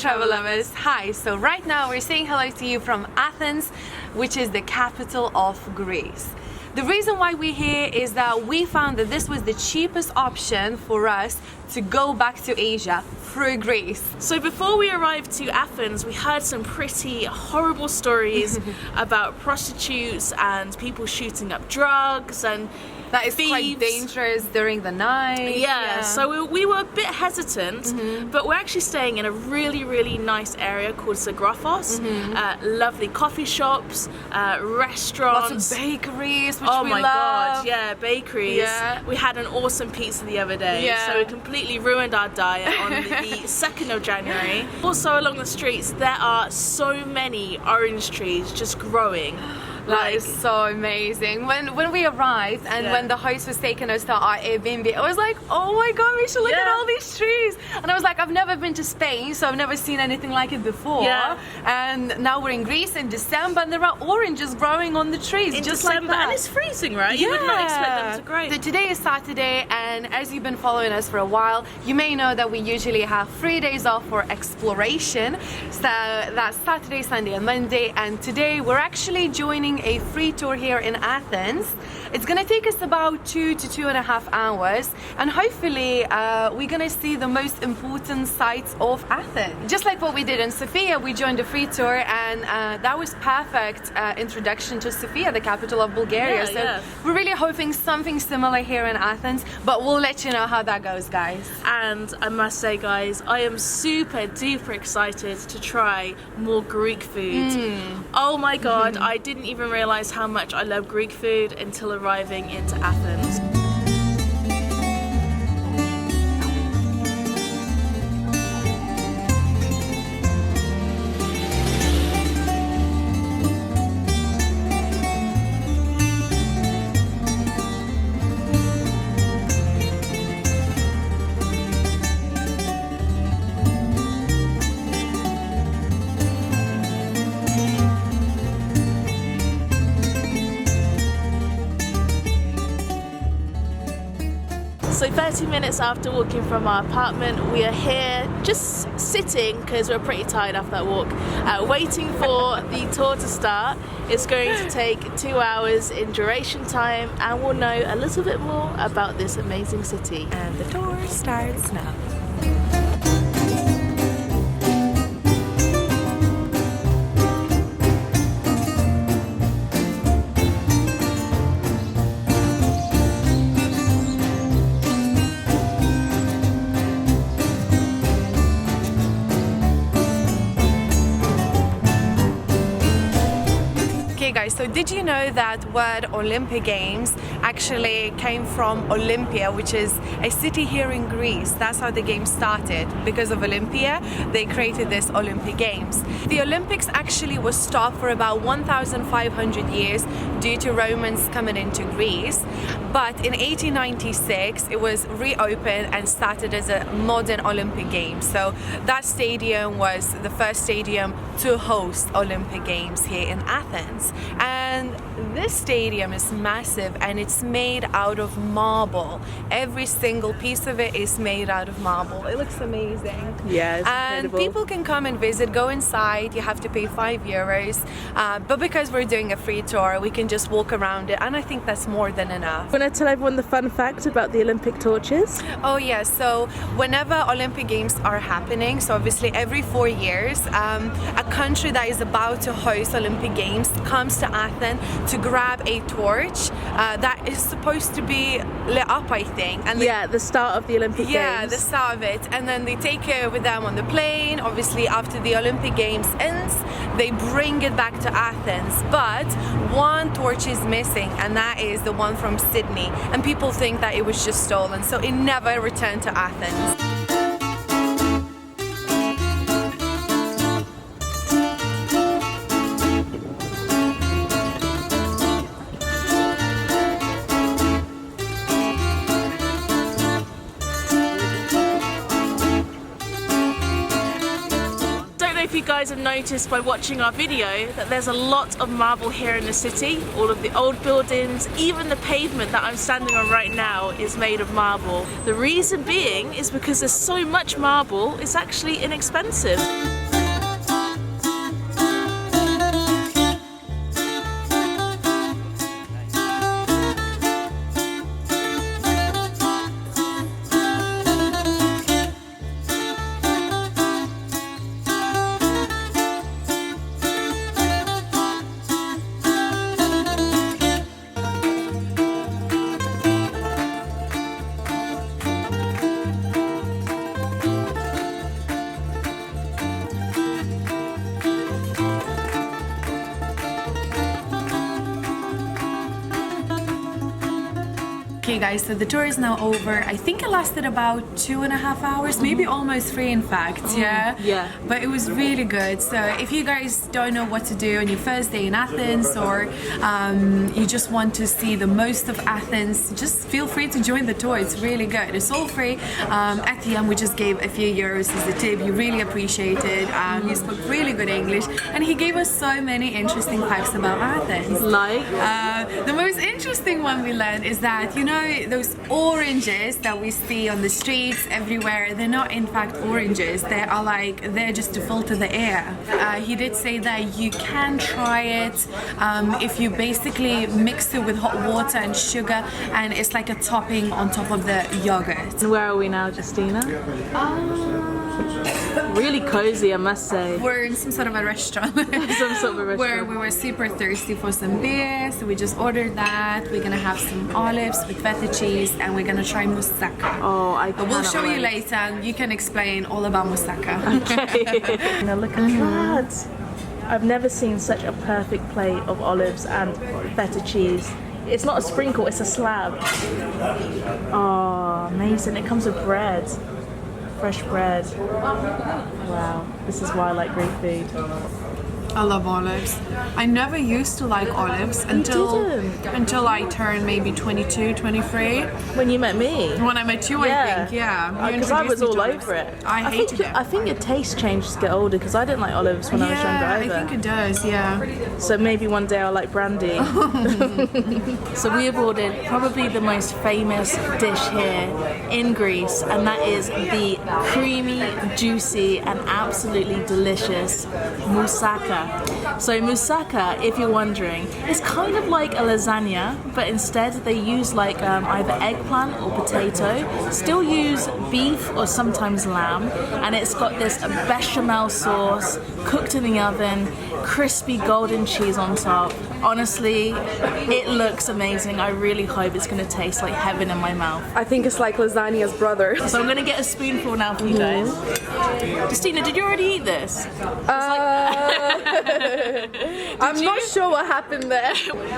travel lovers. Hi, so right now we're saying hello to you from Athens, which is the capital of Greece. The reason why we're here is that we found that this was the cheapest option for us to go back to Asia through Greece. So before we arrived to Athens, we heard some pretty horrible stories about prostitutes and people shooting up drugs and that is thieves. Quite dangerous during the night. Yeah. So we were a bit hesitant, but we're actually staying in a really nice area called Zagraphos. Lovely coffee shops, restaurants. Lots of bakeries, which oh we my love. god, yeah, bakeries. Yeah. We had an awesome pizza the other day, Yeah. so it completely ruined our diet on the 2nd of January. Also along the streets, there are so many orange trees just growing. That is so amazing. When we arrived and when the host was taking us to our Airbnb, I was like, oh my god, we should look at all these trees. And I was like, I've never been to Spain, so I've never seen anything like it before. Yeah. And now we're in Greece in December and there are oranges growing on the trees. In just December, like that. and it's freezing, right? You would not expect them to grow. So today is Saturday, and as you've been following us for a while, you may know that we usually have 3 days off for exploration. So that's Saturday, Sunday and Monday, and today we're actually joining a free tour here in Athens. It's gonna take us about 2 to 2.5 hours, and hopefully we're gonna see the most important sites of Athens. Just like what we did in Sofia, we joined a free tour, and that was perfect introduction to Sofia, the capital of Bulgaria. We're really hoping something similar here in Athens, but we'll let you know how that goes, guys. And I must say, guys, I am super duper excited to try more Greek food. Oh my god, I didn't even realize how much I love Greek food until arriving into Athens. So 30 minutes after walking from our apartment, we are here just sitting because we're pretty tired after that walk, waiting for the tour to start. It's going to take 2 hours in duration time, and we'll know a little bit more about this amazing city. And the tour starts now. Guys, so did you know that word Olympic Games actually came from Olympia, which is a city here in Greece? That's how the games started. Because of Olympia, they created this Olympic Games. The Olympics actually was stopped for about 1,500 years due to Romans coming into Greece. But in 1896, it was reopened and started as a modern Olympic Games. So that stadium was the first stadium to host Olympic Games here in Athens. And this stadium is massive, and it's made out of marble. Every single piece of it is made out of marble. It looks amazing. Yeah, it's and incredible. People can come and visit, go inside. You have to pay €5. But because we're doing a free tour, we can just walk around it, and I think that's more than enough. Want to tell everyone the fun fact about the Olympic torches? Oh yes, so whenever Olympic Games are happening, so obviously every 4 years, a country that is about to host Olympic Games comes to Athens to grab a torch that is supposed to be lit up, I think. And the start of the Olympic Games. Yeah, the start of it. And then they take it with them on the plane. Obviously, after the Olympic Games ends, they bring it back to Athens. But one torch is missing, and that is the one from Sydney. And people think that it was just stolen, so it never returned to Athens. If you guys guys have noticed by watching our video that there's a lot of marble here in the city. All of the old buildings, even the pavement that I'm standing on right now is made of marble. The reason being is because there's so much marble, it's actually inexpensive. Okay guys, so the tour is now over. I think it lasted about 2.5 hours, maybe almost 3 in fact, Yeah. But it was really good. So if you guys don't know what to do on your first day in Athens, or you just want to see the most of Athens, just feel free to join the tour. It's really good. It's all free. At the end we just gave a few euros as a tip. You really appreciate it. He spoke really good English and he gave us so many interesting facts about Athens. Like? The most interesting one we learned is that, you know, those oranges that we see on the streets everywhere, they're not in fact oranges. They are like, they're just to filter the air. He did say that you can try it if you basically mix it with hot water and sugar, and it's like a topping on top of the yogurt. And where are we now, Justina? Really cozy, I must say. We're in some sort of a restaurant. Some sort of a restaurant. Where we were super thirsty for some beer, so we just ordered that. We're gonna have some olives with feta cheese, and we're gonna try moussaka. Oh, But we'll show you later, and you can explain all about moussaka. Okay. Now look at that. I've never seen such a perfect plate of olives and feta cheese. It's not a sprinkle, it's a slab. Oh, amazing. It comes with bread. Fresh bread. Wow, this is why I like Greek food. I love olives. I never used to like olives until I turned maybe 22, 23. When you met me? When I met you, I think, yeah. Because I was all over it. I hated it. I think your taste changed as you get older, because I didn't like olives when I was younger either. I think it does, yeah. So maybe one day I'll like brandy. So we have ordered probably the most famous dish here in Greece, and that is the creamy, juicy, and absolutely delicious moussaka. So moussaka, if you're wondering, is kind of like a lasagna, but instead they use like either eggplant or potato. Still use beef or sometimes lamb, and it's got this bechamel sauce cooked in the oven, crispy golden cheese on top. Honestly, it looks amazing. I really hope it's going to taste like heaven in my mouth. I think it's like lasagna's brother. So I'm going to get a spoonful now for you guys. Justina, did you already eat this? I'm not sure what happened there.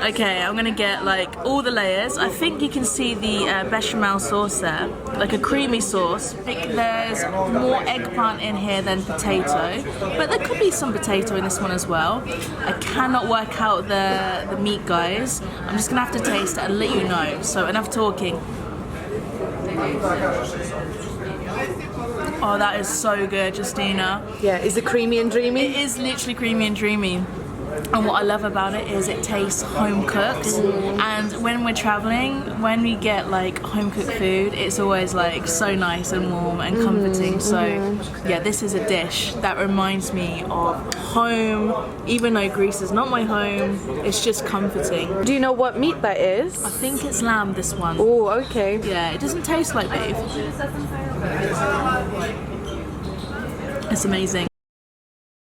Okay, I'm going to get like all the layers. I think you can see the bechamel sauce there, like a creamy sauce. I think there's more eggplant in here than potato, but there could be some potato in this one as well. I cannot work out the meat, guys. I'm just gonna have to taste it and let you know. So enough talking. Oh, that is so good, Justina. Yeah, is it creamy and dreamy? It is literally creamy and dreamy. And what I love about it is it tastes home cooked. And when we're traveling, when we get like home cooked food, it's always like so nice and warm and comforting. So yeah, this is a dish that reminds me of home. Even though Greece is not my home, it's just comforting. Do you know what meat that is? I think it's lamb, this one. Oh, okay. Yeah, it doesn't taste like beef. It's amazing.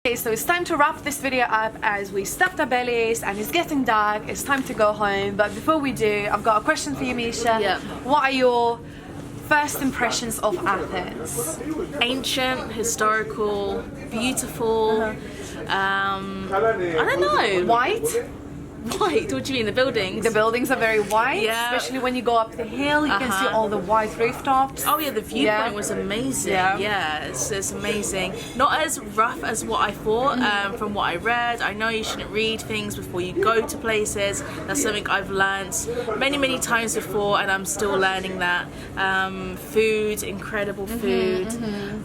Okay, so it's time to wrap this video up as we stuffed our bellies and it's getting dark. It's time to go home. But before we do, I've got a question for you, Misha. Yeah. What are your first impressions of Athens? Ancient, historical, beautiful. I don't know. White? White? What do you mean, the buildings? The buildings are very white, Yeah. especially when you go up the hill, you can see all the white rooftops. Oh yeah, the viewpoint was amazing. Yeah, it's amazing. Not as rough as what I thought from what I read. I know you shouldn't read things before you go to places. That's something I've learned many times before, and I'm still learning that. Food, incredible food.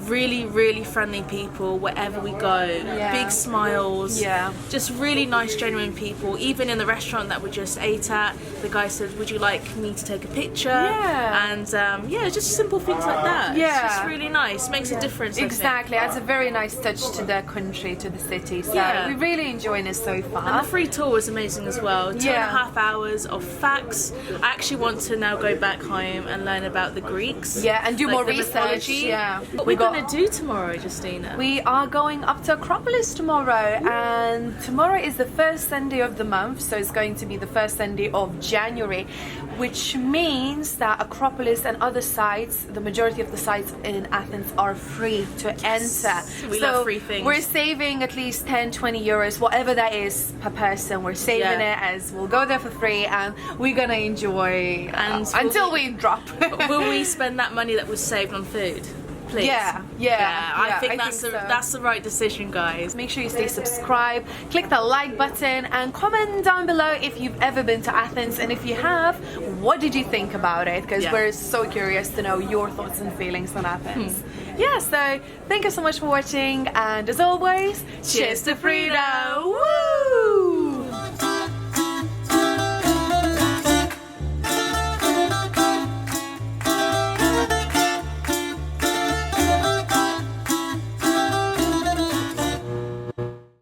Really friendly people wherever we go. Big smiles. Just really nice, genuine people. Even in the restaurant that we just ate at, the guy said, "Would you like me to take a picture?" And just simple things like that. It's just really nice. Makes a difference. Exactly. Adds a very nice touch to the country, to the city. So we're really enjoying it so far. And the free tour was amazing as well. 2.5 hours of facts. I actually want to now go back home and learn about the Greeks. And do like more the research. mythology. What we're going to do tomorrow, Justina? We are going up to Acropolis tomorrow, and tomorrow is the first Sunday of the month, so it's going to be the first Sunday of January, which means that Acropolis and other sites, the majority of the sites in Athens, are free to enter. We love free things. We're saving at least 10-20 euros, whatever that is per person. We're saving it, as we'll go there for free, and we're gonna enjoy until we drop. Will we spend that money that was saved on food? Please. I think that's the right decision, guys. Make sure you stay subscribed, click the like button, and comment down below if you've ever been to Athens, and if you have, what did you think about it? Because we're so curious to know your thoughts and feelings on Athens. So thank you so much for watching, and as always, cheers to freedom! Woo!